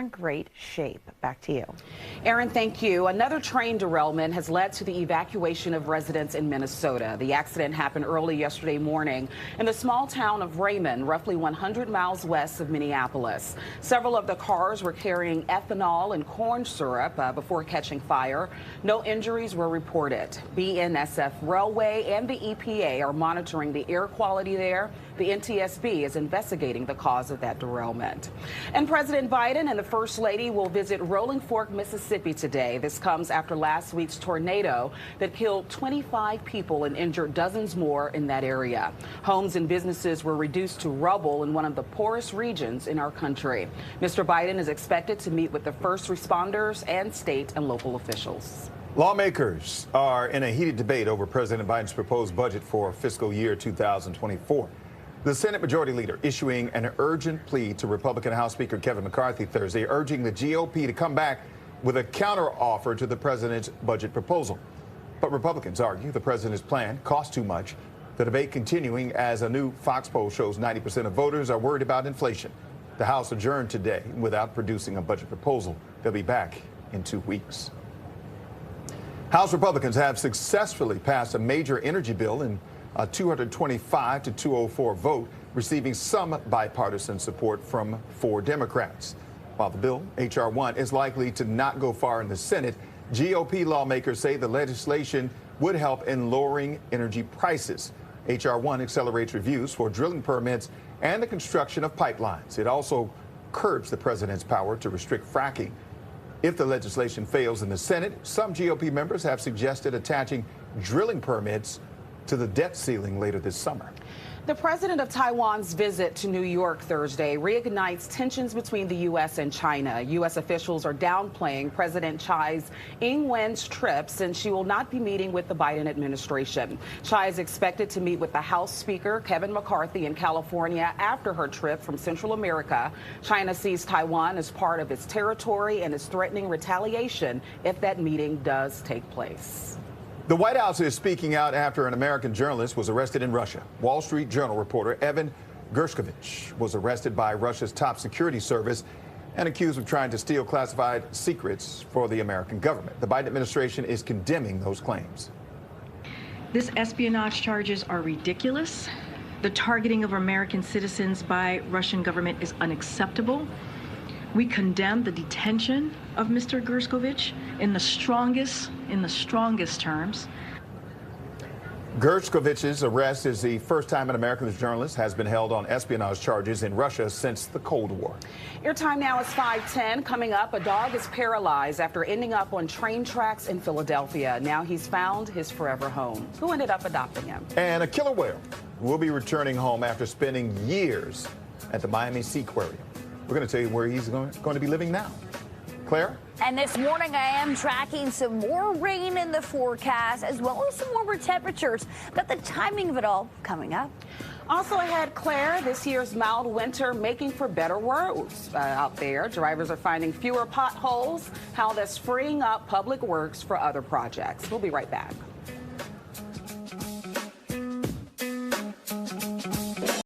in great shape. Back to you. Aaron, thank you. Another train derailment has led to the evacuation of residents in Minnesota. The accident happened early yesterday morning in the small town of Raymond, roughly 100 miles west of Minneapolis. Several of the cars were carrying ethanol and corn syrup before catching fire. No injuries were reported. BNSF Railway and the EPA are monitoring the air quality there. The NTSB is investigating the cause of that derailment. And President Biden and the First Lady will visit Rolling Fork, Mississippi today. This comes after last week's tornado that killed 25 people and injured dozens more in that area. Homes and businesses were reduced to rubble in one of the poorest regions in our country. Mr. Biden is expected to meet with the first responders and state and local officials. Lawmakers are in a heated debate over President Biden's proposed budget for fiscal year 2024. The Senate Majority Leader issuing an urgent plea to Republican House Speaker Kevin McCarthy Thursday, urging the GOP to come back with a counteroffer to the president's budget proposal. But Republicans argue the president's plan costs too much. The debate continuing as a new Fox poll shows 90% of voters are worried about inflation. The House adjourned today without producing a budget proposal. They'll be back in 2 weeks. House Republicans have successfully passed a major energy bill in a 225 to 204 vote, receiving some bipartisan support from 4 Democrats. While the bill, H.R. 1, is likely to not go far in the Senate, GOP lawmakers say the legislation would help in lowering energy prices. H.R. 1 accelerates reviews for drilling permits and the construction of pipelines. It also curbs the president's power to restrict fracking. If the legislation fails in the Senate, some GOP members have suggested attaching drilling permits to the debt ceiling later this summer. The president of Taiwan's visit to New York Thursday reignites tensions between the U.S. and China. U.S. officials are downplaying President Tsai's Ing-wen's trip since she will not be meeting with the Biden administration. Tsai is expected to meet with the House Speaker Kevin McCarthy in California after her trip from Central America. China sees Taiwan as part of its territory and is threatening retaliation if that meeting does take place. The White House is speaking out after an American journalist was arrested in Russia. Wall Street Journal reporter Evan Gershkovich was arrested by Russia's top security service and accused of trying to steal classified secrets for the American government. The Biden administration is condemning those claims. These espionage charges are ridiculous. The targeting of American citizens by Russian government is unacceptable. We condemn the detention of Mr. Gershkovich in the strongest terms. Gershkovich's arrest is the first time an American journalist has been held on espionage charges in Russia since the Cold War. Your time now is 5:10. Coming up, a dog is paralyzed after ending up on train tracks in Philadelphia. Now he's found his forever home. Who ended up adopting him? And a killer whale will be returning home after spending years at the Miami Seaquarium. We're going to tell you where he's going to be living now. Claire? And this morning, I am tracking some more rain in the forecast, as well as some warmer temperatures. Got the timing of it all coming up. Also ahead, Claire, this year's mild winter making for better roads out there. Drivers are finding fewer potholes, how that's freeing up public works for other projects. We'll be right back.